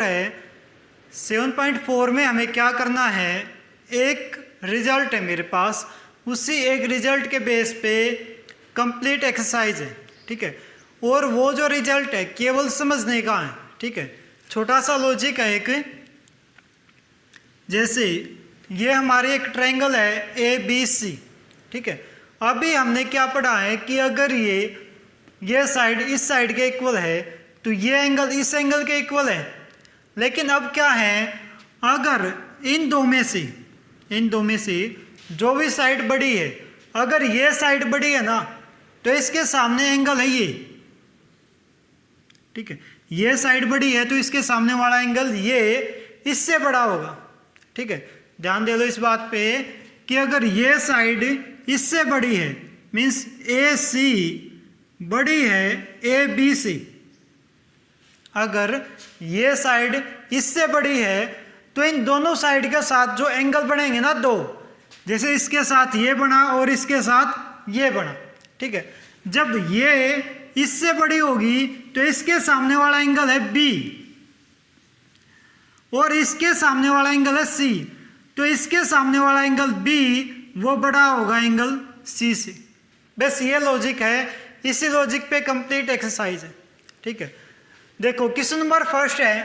है 7.4 में हमें क्या करना है, एक रिजल्ट है मेरे पास, उसी एक रिजल्ट के बेस पे कंप्लीट एक्सरसाइज है, ठीक है। और वो जो रिजल्ट है केवल समझने का है, ठीक है। छोटा सा लॉजिक है एक, जैसे ये हमारी एक ट्रायंगल है ए बी सी, ठीक है। अभी हमने क्या पढ़ा है कि अगर ये साइड इस साइड के इक्वल है तो ये एंगल इस एंगल के इक्वल है। लेकिन अब क्या है, अगर इन दो में से जो भी साइड बड़ी है, अगर ये साइड बड़ी है ना तो इसके सामने एंगल है ये, ठीक है। ये साइड बड़ी है तो इसके सामने वाला एंगल ये इससे बड़ा होगा, ठीक है। ध्यान दे लो इस बात पे कि अगर ये साइड इससे बड़ी है मीन्स ए सी बड़ी है ए बी सी, अगर ये साइड इससे बड़ी है तो इन दोनों साइड के साथ जो एंगल बनेंगे ना दो, जैसे इसके साथ ये बना और इसके साथ ये बना, ठीक है। जब ये इससे बड़ी होगी तो इसके सामने वाला एंगल है बी और इसके सामने वाला एंगल है सी, तो इसके सामने वाला एंगल बी वो बड़ा होगा एंगल सी से। बस ये लॉजिक है, इसी लॉजिक पे कंप्लीट एक्सरसाइज है, ठीक है। देखो क्वेश्चन नंबर फर्स्ट है,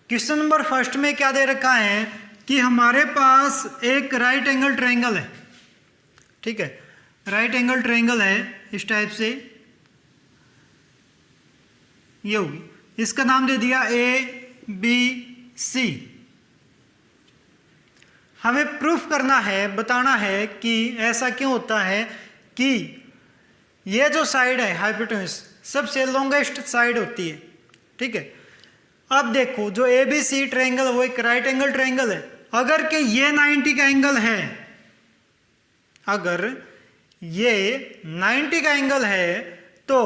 क्वेश्चन नंबर फर्स्ट में क्या दे रखा है कि हमारे पास एक राइट एंगल ट्रायंगल है, ठीक है। राइट एंगल ट्रायंगल है इस टाइप से, ये होगी, इसका नाम दे दिया ए बी सी। हमें प्रूफ करना है, बताना है कि ऐसा क्यों होता है कि ये जो साइड है हाइपोटेन्यूस सबसे लॉन्गेस्ट साइड होती है, ठीक है। अब देखो जो ए बी सी ट्रायंगल वो एक राइट एंगल ट्रायंगल है। अगर कि ये 90 का एंगल है, अगर ये 90 का एंगल है तो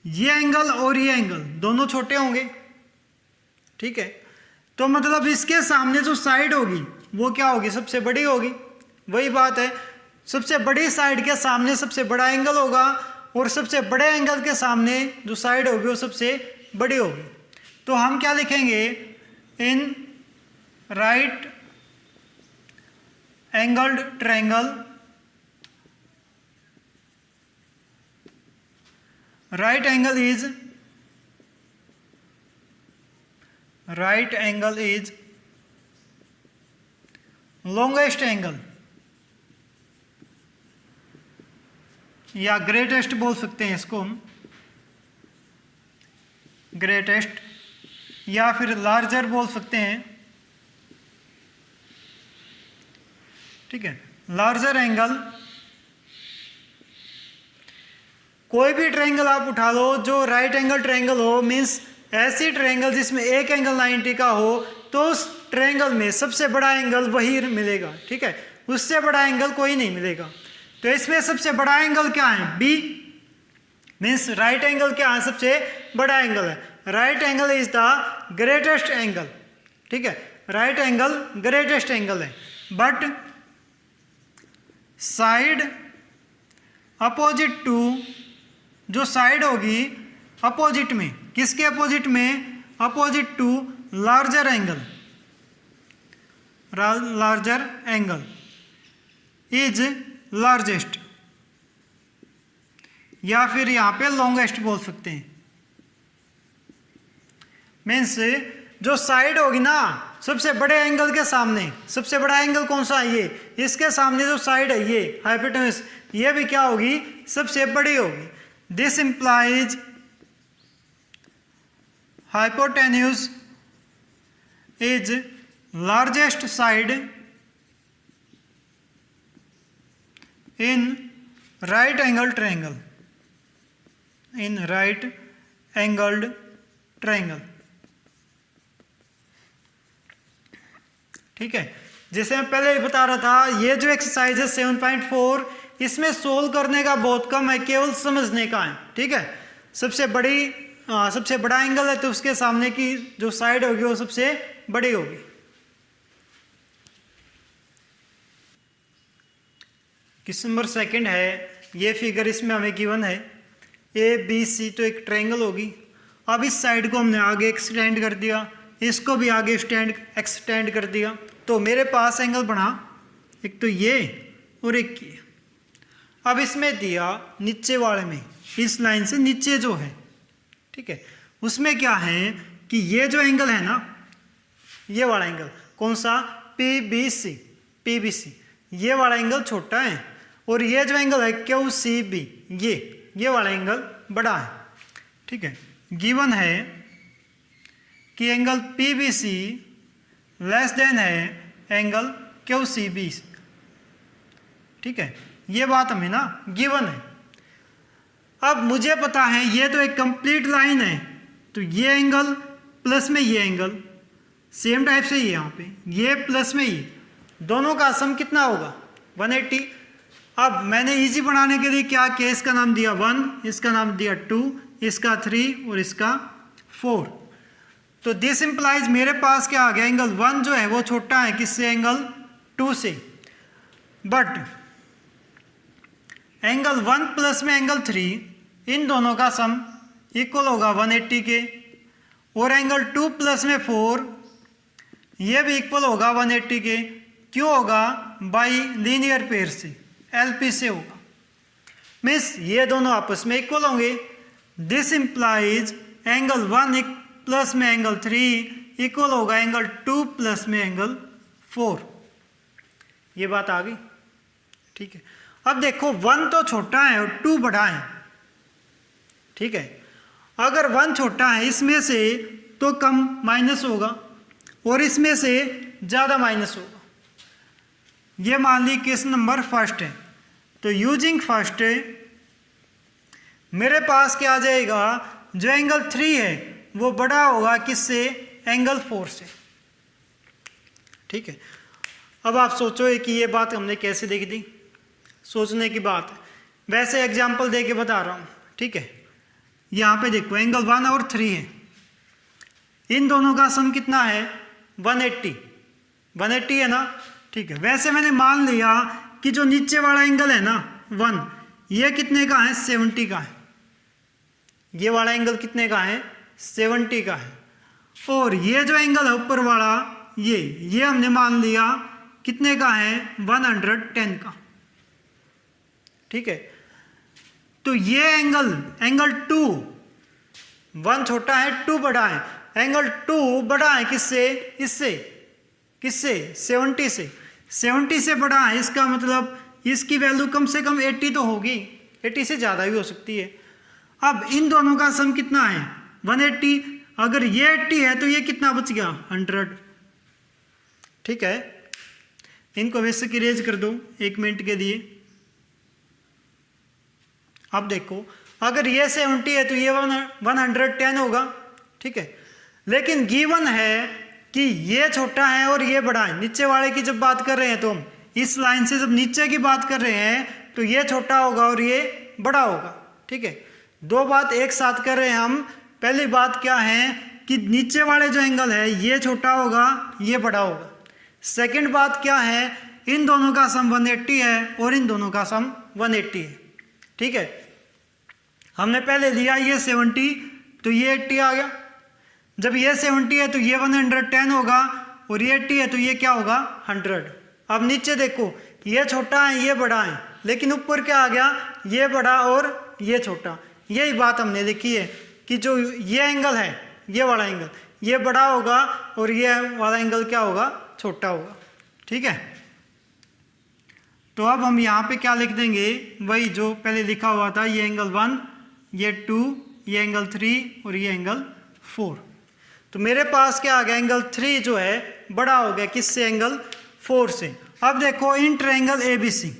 ये एंगल और ये एंगल दोनों छोटे होंगे, ठीक है। तो मतलब इसके सामने जो साइड होगी वो क्या होगी, सबसे बड़ी होगी। वही बात है, सबसे बड़ी साइड के सामने सबसे बड़ा एंगल होगा और सबसे बड़े एंगल के सामने जो साइड होगी वो सबसे बड़ी होगी। तो हम क्या लिखेंगे, in right angled triangle, right angle is longest angle या ग्रेटेस्ट बोल सकते हैं इसको हम, ग्रेटेस्ट या फिर लार्जर बोल सकते हैं, ठीक है। लार्जर एंगल, कोई भी ट्रायंगल आप उठा लो जो राइट एंगल ट्रायंगल हो, मीन्स ऐसी ट्रायंगल जिसमें एक एंगल 90 का हो, तो उस ट्रायंगल में सबसे बड़ा एंगल वही मिलेगा, ठीक है। उससे बड़ा एंगल कोई नहीं मिलेगा। तो इसमें सबसे बड़ा एंगल क्या है, बी, मीन्स राइट एंगल क्या है, सबसे बड़ा एंगल है। Right angle is the greatest angle, ठीक है। राइट एंगल ग्रेटेस्ट एंगल है, बट साइड अपोजिट टू, जो साइड होगी अपोजिट में, किसके अपोजिट में, opposite to larger angle, larger angle is largest या फिर यहां पे लॉन्गेस्ट बोल सकते हैं। मीन्स जो साइड होगी ना सबसे बड़े एंगल के सामने, सबसे बड़ा एंगल कौन सा है, ये, इसके सामने जो साइड है ये हाइपोटेन्यूस, ये भी क्या होगी, सबसे बड़ी होगी। This implies hypotenuse is largest side in right angle triangle, in right angled triangle, ठीक है। जैसे मैं पहले बता रहा था, ये जो एक्सरसाइज है 7.4 इसमें सोल्व करने का बहुत कम है, केवल समझने का है, ठीक है। सबसे बड़ा एंगल है तो उसके सामने की जो साइड होगी वो सबसे बड़ी होगी। क्वेश्चन नंबर सेकंड है, ये फिगर इसमें हमें गिवन है ए बी सी, तो एक ट्रायंगल होगी अब इस साइड को हमने आगे एक्सटेंड कर दिया, इसको भी आगे एक्सटेंड कर दिया, तो मेरे पास एंगल बना एक तो ये और एक ये। अब इसमें दिया नीचे वाले में, इस लाइन से नीचे जो है, ठीक है, उसमें क्या है कि ये जो एंगल है ना, ये वाला एंगल कौन सा, PBC, ये वाला एंगल छोटा है, और ये जो एंगल है QCB, ये वाला एंगल बड़ा है। ठीक है, गिवन है कि एंगल PBC लेस देन है एंगल QCB। ठीक है, ये बात हमें ना गिवन है। अब मुझे पता है ये तो एक कंप्लीट लाइन है, तो ये एंगल प्लस में ये एंगल सेम टाइप से यहाँ पे ये प्लस में ये, दोनों का सम कितना होगा 180। अब मैंने इजी बनाने के लिए क्या किया, इसका नाम दिया 1, इसका नाम दिया 2, इसका 3 और इसका 4। तो दिस इंप्लाइज मेरे पास क्या आ गया, एंगल 1 जो है वो छोटा है किससे, एंगल 2 से, बट एंगल 1 प्लस में एंगल 3, इन दोनों का सम इक्वल होगा 180 के, और एंगल 2 प्लस में 4 ये भी इक्वल होगा 180 के। क्यों होगा, बाई लीनियर पेयर से, LP से होगा, मीन्स ये दोनों आपस में इक्वल होंगे। दिस इंप्लाइज एंगल 1 प्लस में एंगल 3 इक्वल होगा एंगल 2 प्लस में एंगल 4। ये बात आ गई। ठीक है, अब देखो 1 तो छोटा है और 2 बड़ा है। ठीक है, अगर 1 छोटा है इसमें से तो कम माइनस होगा और इसमें से ज़्यादा माइनस होगा। ये मान ली केस नंबर फर्स्ट है, तो यूजिंग फर्स्ट मेरे पास क्या आ जाएगा, जो एंगल 3 है वो बड़ा होगा किससे, एंगल 4 से। ठीक है, अब आप सोचो कि ये बात हमने कैसे देख दी, सोचने की बात है, वैसे एग्जाम्पल दे के बता रहा हूँ। ठीक है, यहाँ पे देखो एंगल 1 और 3 है, इन दोनों का सम कितना है 180 है ना। ठीक है, वैसे मैंने मान लिया कि जो नीचे वाला एंगल है ना 1, ये कितने का है, 70 का है। ये वाला एंगल कितने का है, 70 का है, और ये जो एंगल है ऊपर वाला ये हमने मान लिया कितने का है, 110 का। ठीक है, तो ये एंगल 2, 1 छोटा है 2 बड़ा है, एंगल 2 बड़ा है किससे, किससे 70 से बड़ा है। इसका मतलब इसकी वैल्यू कम से कम 80 तो होगी, 80 से ज़्यादा भी हो सकती है। अब इन दोनों का सम कितना है 180, अगर ये 80 है तो ये कितना बच गया 100। ठीक है, इनको वैसे की इरेज कर दो 1 मिनट के लिए। अब देखो अगर ये 70 है तो ये 110 होगा। ठीक है, लेकिन गिवन है कि ये छोटा है और ये बड़ा है। नीचे वाले की जब बात कर रहे हैं तो हम इस लाइन से जब नीचे की बात कर रहे हैं तो ये छोटा होगा और ये बड़ा होगा। ठीक है, दो बात एक साथ कर रहे हैं हम। पहली बात क्या है कि नीचे वाले जो एंगल है ये छोटा होगा, ये बड़ा होगा। सेकंड बात क्या है, इन दोनों का सम 180 है और इन दोनों का सम 180 है। ठीक है, हमने पहले लिया ये 70 तो ये 80 आ गया। जब ये 70 है तो ये 110 होगा और ये 80 है तो ये क्या होगा 100। अब नीचे देखो ये छोटा है ये बड़ा है, लेकिन ऊपर क्या आ गया, ये बड़ा और ये छोटा। यही बात हमने देखी है कि जो ये एंगल है ये वाला एंगल ये बड़ा होगा और ये वाला एंगल क्या होगा, छोटा होगा। ठीक है, तो अब हम यहाँ पे क्या लिख देंगे, वही जो पहले लिखा हुआ था, ये एंगल 1, ये 2, ये एंगल 3 और ये एंगल 4। तो मेरे पास क्या आ गया, एंगल 3 जो है बड़ा हो गया किससे, एंगल 4 से। अब देखो इन ट्रायंगल ABC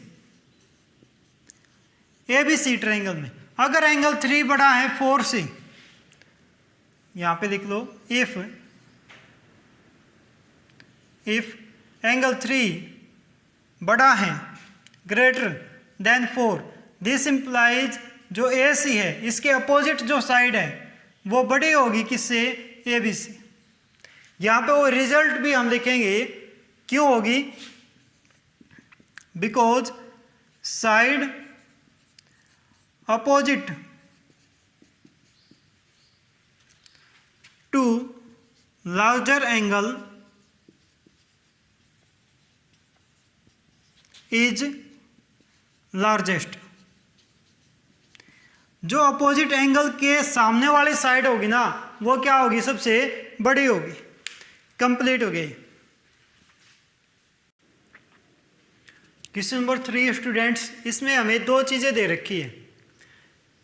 ट्रायंगल में अगर एंगल 3 बड़ा है 4 से, यहां पे लिख लो इफ एंगल 3 बड़ा है ग्रेटर देन 4, दिस इंप्लाइज जो AC है इसके अपोजिट जो साइड है वो बड़ी होगी किससे, ABC। यहाँ पे वो रिजल्ट भी हम लिखेंगे, क्यों होगी, because side opposite to larger angle is largest. जो अपोजिट एंगल के सामने वाली साइड होगी ना वो क्या होगी, सबसे बड़ी होगी। कंप्लीट हो गई। क्वेश्चन नंबर 3 स्टूडेंट्स, इसमें हमें दो चीज़ें दे रखी है,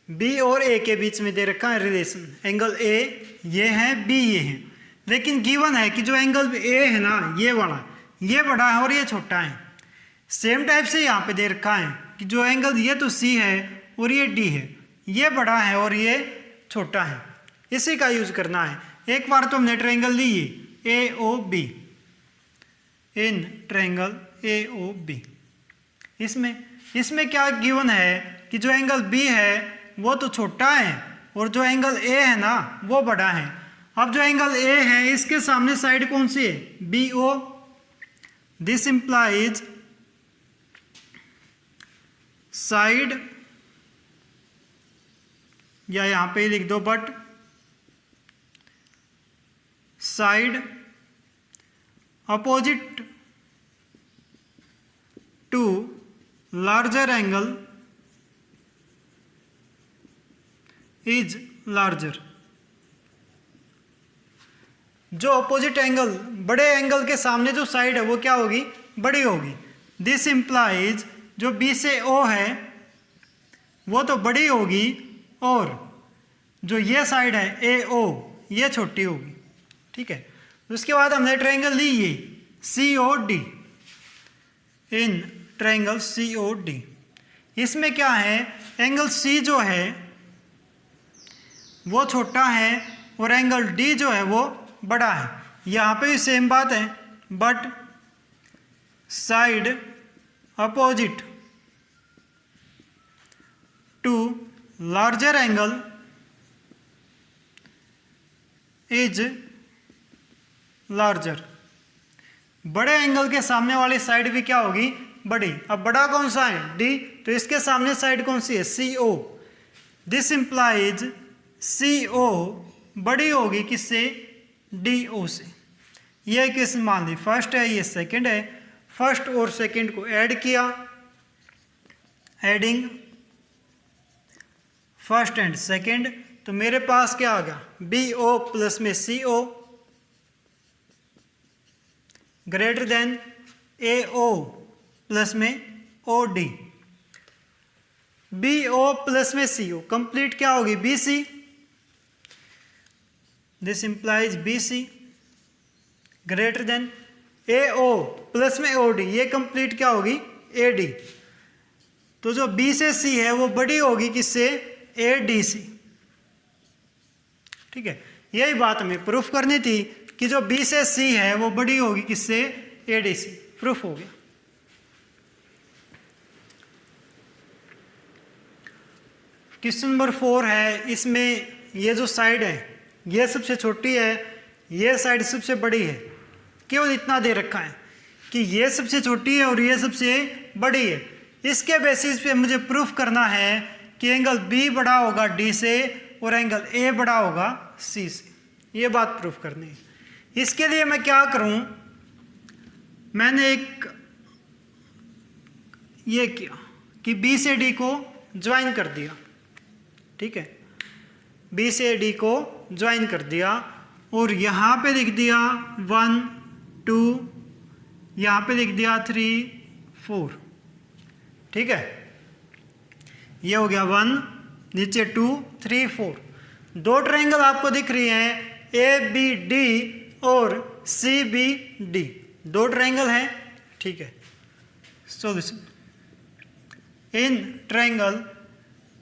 बी और ए के बीच में दे रखा है रिलेशन। एंगल ए ये है, बी ये है, लेकिन गिवन है कि जो एंगल ए है ना ये वाला, ये बड़ा है और ये छोटा है। सेम टाइप से यहाँ पे दे रखा है कि जो एंगल ये तो सी है और ये डी है, ये बड़ा है और ये छोटा है, इसी का यूज करना है। एक बार तो हमने ट्रायंगल ली A O B, in triangle A O B, इसमें क्या गिवन है कि जो एंगल बी है वो तो छोटा है और जो एंगल ए है ना वो बड़ा है। अब जो एंगल ए है इसके सामने साइड कौन सी है, B O. This implies side, या यहां पे लिख दो but side opposite to larger angle is larger. जो अपोजिट एंगल, बड़े एंगल के सामने जो साइड है वो क्या होगी, बड़ी होगी। दिस इंप्लाइज जो बी से ओ है वो तो बड़ी होगी और जो ये साइड है ए ओ ये छोटी होगी। ठीक है, उसके बाद हमने ट्रायंगल ली ये C O D, in triangle C O D. इसमें क्या है, एंगल सी जो है वो छोटा है और एंगल डी जो है वो बड़ा है। यहाँ पे भी सेम बात है, but side opposite to larger angle is larger. बड़े एंगल के सामने वाली साइड भी क्या होगी, बड़ी। अब बड़ा कौन सा है, डी, तो इसके सामने साइड कौन सी है, सी ओ। दिस इंप्लाइज सी ओ बड़ी होगी किससे, डी ओ से। यह किस मान ली, फर्स्ट है ये सेकंड है, फर्स्ट और सेकंड को ऐड किया, एडिंग फर्स्ट एंड सेकंड, तो मेरे पास क्या आ गया, बी ओ प्लस में C O greater than A O plus में O D. B O plus में सी ओ कंप्लीट क्या होगी, B C. This implies B C greater than A O plus में ओ डी, ये complete क्या होगी, A D. तो जो बी से सी है वो बड़ी होगी किससे, ए डी सी। ठीक है, यही बात हमें प्रूफ करनी थी कि जो बी से सी है वो बड़ी होगी किससे, ए डी सी। प्रूफ हो गया। क्वेश्चन नंबर 4 है, इसमें ये जो साइड है ये सबसे छोटी है, ये साइड सबसे बड़ी है। केवल इतना दे रखा है कि ये सबसे छोटी है और ये सबसे बड़ी है। इसके बेसिस पे मुझे प्रूफ करना है कि एंगल बी बड़ा होगा डी से और एंगल ए बड़ा होगा सी से। ये बात प्रूफ करनी है। इसके लिए मैं क्या करूं, मैंने एक ये किया कि बी से डी को ज्वाइन कर दिया। ठीक है, बी से डी को ज्वाइन कर दिया और यहाँ पे लिख दिया 1 2, यहाँ पे लिख दिया 3 4। ठीक है, ये हो गया 1, नीचे 2 3 4। दो ट्रायंगल आपको दिख रही हैं, ए बी डी और सी बी डी, दो ट्रायंगल हैं। ठीक है, solution in triangle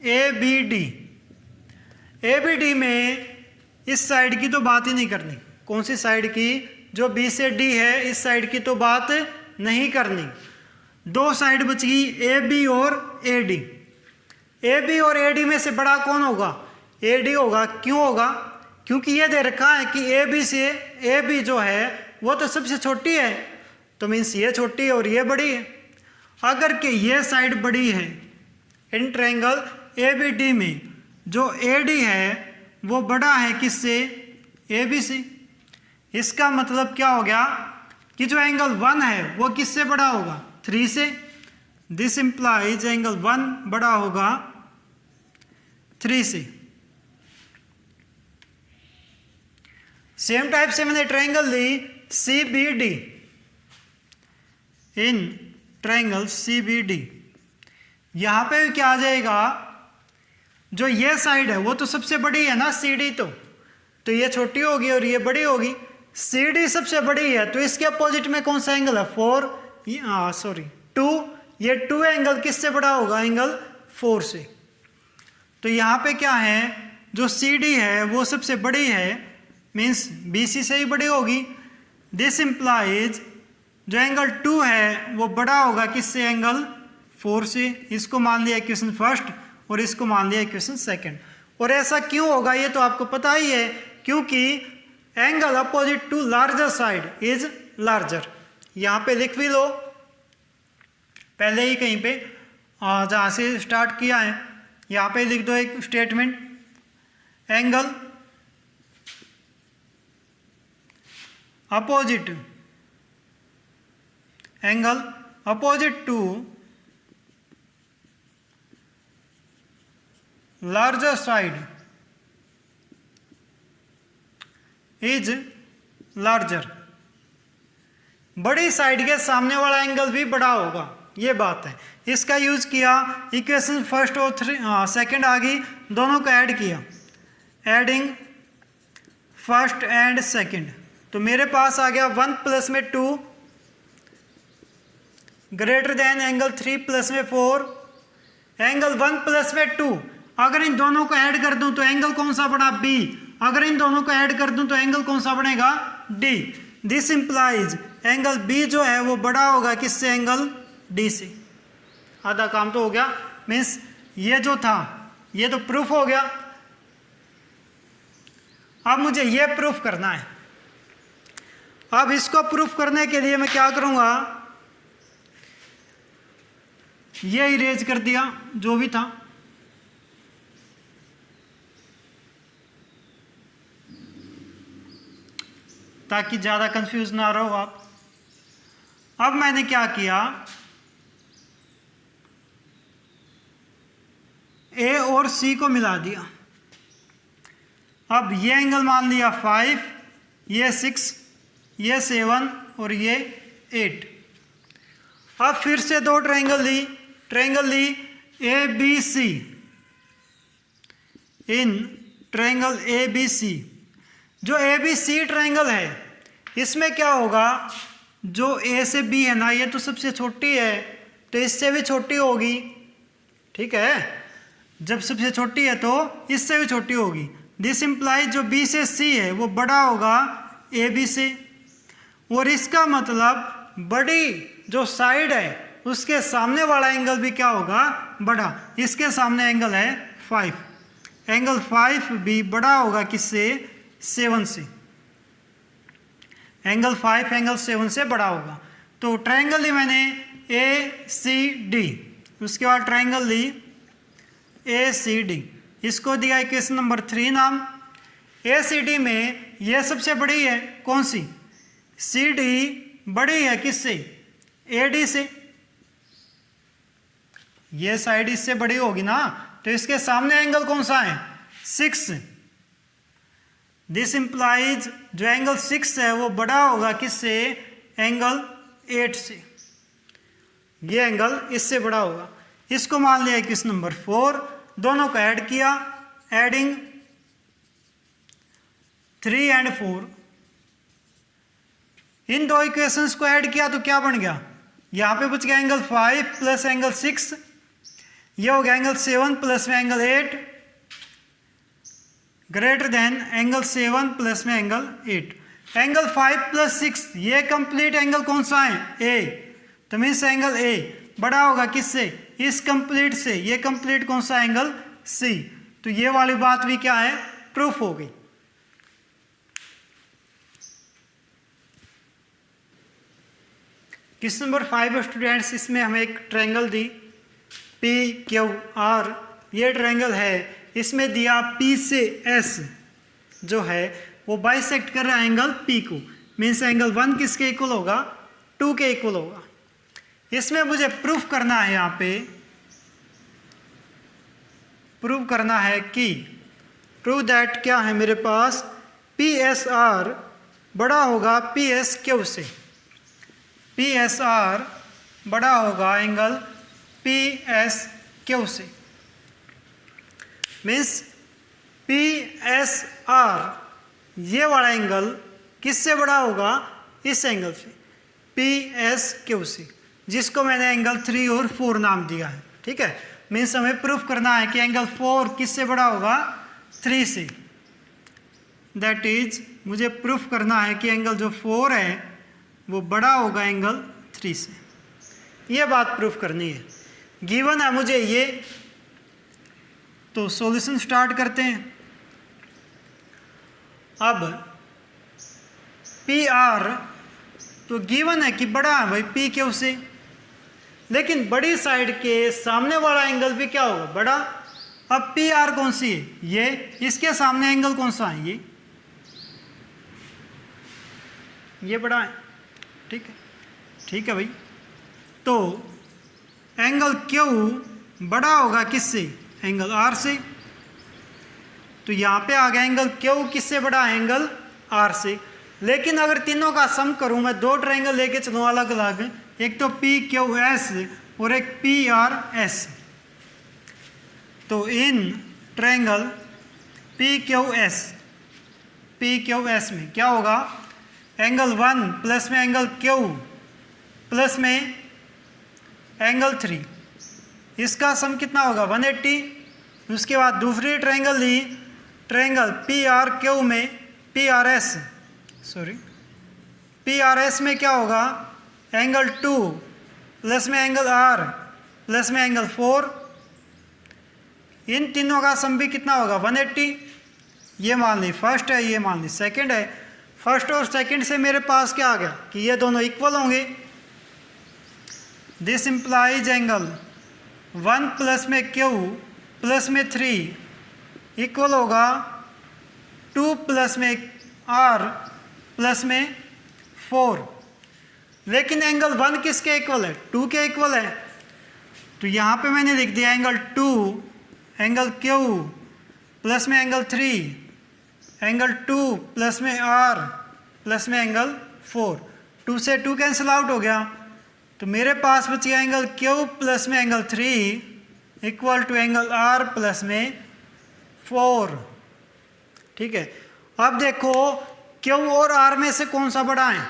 A B D. A B D में इस साइड की तो बात ही नहीं करनी। कौन सी साइड की, जो बी से डी है, इस साइड की तो बात नहीं करनी। दो साइड बच गई, ए बी और ए डी। ए बी और ए डी में से बड़ा कौन होगा, ए डी होगा। क्यों होगा, क्योंकि ये दे रखा है कि ए बी से ए बी जो है वो तो सबसे छोटी है, तो मीन्स ये छोटी है और ये बड़ी है। अगर कि ये साइड बड़ी है, in triangle A B D में जो ए डी है वो बड़ा है किससे, ABC। इसका मतलब क्या हो गया कि जो एंगल 1 है वो किससे बड़ा होगा? 3 से। दिस इंप्लाइज एंगल 1 बड़ा होगा 3 से। सेम टाइप से मैंने ट्रायंगल ली CBD। इन ट्रायंगल CBD यहाँ पे क्या आ जाएगा, जो ये साइड है वो तो सबसे बड़ी है ना CD, तो ये छोटी होगी और ये बड़ी होगी। CD सबसे बड़ी है तो इसके अपोजिट में कौन सा एंगल है? 2। ये 2 एंगल किससे बड़ा होगा? एंगल 4 से। तो यहाँ पे क्या है, जो CD है वो सबसे बड़ी है, मीन्स BC से ही बड़ी होगी। दिस इंप्लाइज जो एंगल 2 है वो बड़ा होगा किससे? एंगल 4 से। इसको मान लिया इक्वेशन फर्स्ट और इसको मान लिया इक्वेशन सेकंड। और ऐसा क्यों होगा ये तो आपको पता ही है, क्योंकि angle opposite to larger side is larger. यहाँ पे लिख भी लो पहले ही कहीं पे जहाँ से स्टार्ट किया है, यहाँ पे लिख दो एक statement, angle opposite to larger side is larger. बड़ी साइड के सामने वाला एंगल भी बड़ा होगा, ये बात है। इसका यूज किया, इक्वेशन फर्स्ट और सेकंड आ गई, दोनों को ऐड किया, एडिंग फर्स्ट एंड सेकंड। तो मेरे पास आ गया 1 प्लस में 2 ग्रेटर देन एंगल 3 प्लस में 4, एंगल 1 प्लस में 2। अगर इन दोनों को ऐड कर दूं तो एंगल कौन सा बना? B। अगर इन दोनों को ऐड कर दूं तो एंगल कौन सा बनेगा? D। This implies angle B जो है वो बड़ा होगा किससे? एंगल D से। आधा काम तो हो गया, मीन्स ये जो था ये तो प्रूफ हो गया। अब मुझे ये प्रूफ करना है। अब इसको प्रूफ करने के लिए मैं क्या करूंगा, ये इरेज कर दिया जो भी था। ताकि ज़्यादा कंफ्यूज ना रहो आप। अब मैंने क्या किया, A और C को मिला दिया। अब ये एंगल मान लिया 5, ये 6, ये 7 और ये 8। अब फिर से दो ट्रायंगल ली ABC। इन ट्रायंगल ABC, जो ABC ट्रायंगल है इसमें क्या होगा, जो A से B है ना, ये तो सबसे छोटी है तो इससे भी छोटी होगी, ठीक है। जब सबसे छोटी है तो इससे भी छोटी होगी। दिस इंप्लाइज जो B से C है वो बड़ा होगा AB से। और इसका मतलब बड़ी जो साइड है उसके सामने वाला एंगल भी क्या होगा? बड़ा। इसके सामने एंगल है 5, एंगल 5 भी बड़ा होगा किससे? 7 से। एंगल 5 एंगल 7 से बड़ा होगा। तो ट्रायंगल ली मैंने ACD, उसके बाद ट्रायंगल ली ACD, इसको दिया इक्वेशन नंबर 3 नाम। ACD में यह सबसे बड़ी है कौन सी? CD बड़ी है किससे? AD से। ये साइड इससे बड़ी होगी ना, तो इसके सामने एंगल कौन सा है? 6। दिस इंप्लाइज जो एंगल 6 है वो बड़ा होगा किससे? एंगल 8 से। ये एंगल इससे बड़ा होगा। इसको मान लिया इक्वेशन नंबर 4, दोनों को ऐड किया, एडिंग 3 and 4। इन दो इक्वेशंस को ऐड किया तो क्या बन गया? यहाँ पे बच गया एंगल 5 प्लस एंगल 6, ये हो गया एंगल 7 प्लस में angle 8 greater than angle 7 plus में एंगल 8। एंगल 5 प्लस 6 ये कंप्लीट एंगल कौन सा है? A। तो मीन्स एंगल A बड़ा होगा किससे? इस कंप्लीट से। ये कंप्लीट कौन सा? Angle C। तो ये वाली बात भी क्या है? प्रूफ हो गई। क्वेश्चन नंबर 5 स्टूडेंट्स, इसमें हमें एक ट्रायंगल दी PQR। ये ट्रायंगल है, इसमें दिया P से S जो है वो बाइसेक्ट कर रहा है एंगल P को, मीन्स एंगल 1 किसके इक्वल होगा, 2 के इक्वल होगा। इसमें मुझे प्रूफ करना है, यहाँ पे प्रूफ करना है कि प्रूव दैट क्या है मेरे पास, PSR बड़ा होगा PSQ से, PSR बड़ा होगा एंगल PSQ से, मीन्स PSR ये वाला एंगल किससे बड़ा होगा, इस एंगल से, PSQ से, जिसको मैंने एंगल 3 और 4 नाम दिया है। ठीक है, मीन्स हमें प्रूफ करना है कि एंगल 4 किससे बड़ा होगा, 3 से। दैट इज मुझे प्रूफ करना है कि एंगल जो 4 है वो बड़ा होगा एंगल 3 से। ये बात प्रूफ करनी है, गिवन है मुझे ये। तो सॉल्यूशन स्टार्ट करते हैं। अब PR तो गिवन है कि बड़ा है भाई PQ से, लेकिन बड़ी साइड के सामने वाला एंगल भी क्या होगा, बड़ा। अब PR कौन सी है, ये, इसके सामने एंगल कौन सा है, ये बड़ा है। ठीक है भाई। तो एंगल Q बड़ा होगा किससे, एंगल R से। तो यहाँ पे आ गया एंगल Q किससे बड़ा है, एंगल R से। लेकिन अगर तीनों का सम करूँ मैं, 2 ट्रायंगल लेके चलूँ अलग अलग, एक तो PQS और एक PRS। तो इन ट्रायंगल PQS में क्या होगा, एंगल 1 प्लस में एंगल Q प्लस में एंगल 3, इसका सम कितना होगा, 180। उसके बाद दूसरी ट्रायंगल ली, ट्रायंगल PRQ में PRS में क्या होगा, एंगल 2 प्लस में एंगल R प्लस में एंगल 4, इन तीनों का सम भी कितना होगा, 180। ये मान ली फर्स्ट है, ये मान ली सेकंड है। फर्स्ट और सेकंड से मेरे पास क्या आ गया कि ये दोनों इक्वल होंगे। दिस इंप्लाइज एंगल 1 प्लस में Q प्लस में 3 इक्वल होगा 2 प्लस में R प्लस में 4। लेकिन एंगल 1 किसके इक्वल है, 2 के इक्वल है। तो यहाँ पे मैंने लिख दिया एंगल 2 एंगल Q प्लस में एंगल 3 एंगल 2 प्लस में R प्लस में एंगल 4। 2 से 2 कैंसिल आउट हो गया, तो मेरे पास बच गया एंगल Q प्लस में angle 3 equal to angle R plus में 4। ठीक है, अब देखो Q और R में से कौन सा बड़ा है,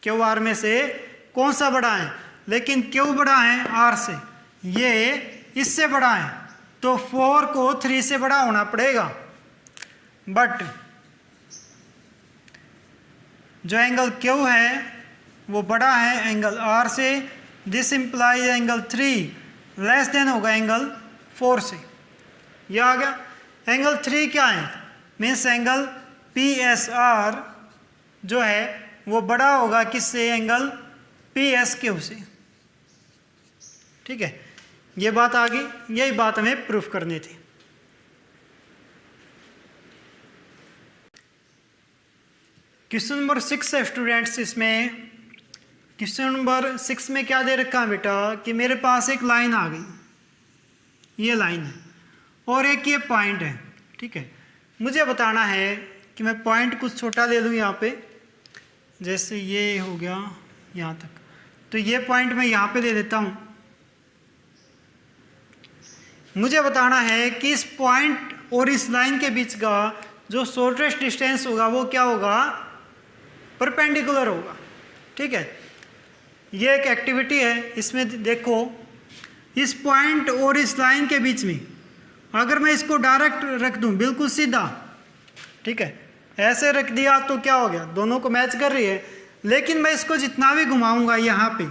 Q R में से कौन सा बड़ा है, लेकिन Q बड़ा है R से, ये इससे बड़ा है, तो 4 को 3 से बड़ा होना पड़ेगा। बट जो एंगल Q है वो बड़ा है एंगल R से। This implies angle 3 less than होगा एंगल 4 से। ये आ गया। एंगल 3 क्या है, मीन्स एंगल PSR जो है वो बड़ा होगा किससे, एंगल PSQ से। ठीक है, ये बात आ गई, यही बात हमें प्रूफ करनी थी। क्वेश्चन नंबर 6 है स्टूडेंट्स। इसमें क्वेश्चन नंबर 6 में क्या दे रखा है बेटा कि मेरे पास एक लाइन आ गई, ये लाइन है और एक ये पॉइंट है। ठीक है, मुझे बताना है कि मैं पॉइंट कुछ छोटा ले लूँ यहाँ पे, जैसे ये हो गया यहाँ तक, तो ये पॉइंट मैं यहाँ पे ले लेता हूँ। मुझे बताना है कि इस पॉइंट और इस लाइन के बीच का जो शॉर्टेस्ट डिस्टेंस होगा वो क्या होगा, परपेंडिकुलर होगा। ठीक है, ये एक एक्टिविटी है। इसमें देखो, इस पॉइंट और इस लाइन के बीच में अगर मैं इसको डायरेक्ट रख दूं, बिल्कुल सीधा, ठीक है, ऐसे रख दिया तो क्या हो गया, दोनों को मैच कर रही है। लेकिन मैं इसको जितना भी घुमाऊंगा, यहाँ पे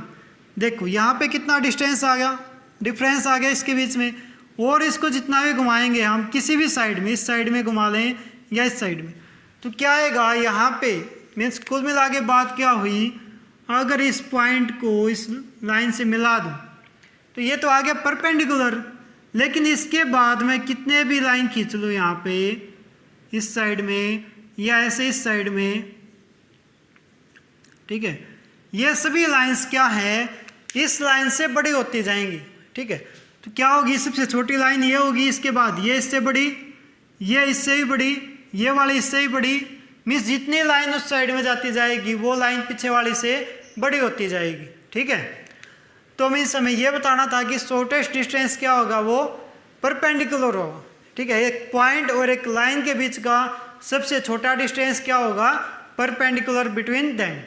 देखो, यहाँ पे कितना डिस्टेंस आ गया, डिफरेंस आ गया इसके बीच में, और इसको जितना भी घुमाएंगे हम किसी भी साइड में, इस साइड में घुमा लें या इस साइड में, तो क्या आएगा यहाँ पे, मीन्स कुल मिला के बात क्या हुई, अगर इस पॉइंट को इस लाइन से मिला दूँ तो ये तो आ गया परपेंडिकुलर। लेकिन इसके बाद मैं कितने भी लाइन खींच लूँ यहाँ पे इस साइड में, या ऐसे इस साइड में, ठीक है। ये सभी लाइंस क्या है, इस लाइन से बड़ी होती जाएंगी, ठीक है। तो क्या होगी, सबसे छोटी लाइन ये होगी, इसके बाद ये इससे बड़ी, ये इससे भी बड़ी, ये वाली इससे भी बड़ी, मीन्स जितनी लाइन उस साइड में जाती जाएगी वो लाइन पीछे वाली से बड़ी होती जाएगी, ठीक है। तो मीन्स हमें ये बताना था कि शॉर्टेस्ट डिस्टेंस क्या होगा, वो परपेंडिकुलर होगा, ठीक है। एक पॉइंट और एक लाइन के बीच का सबसे छोटा डिस्टेंस क्या होगा, परपेंडिकुलर बिटवीन देम।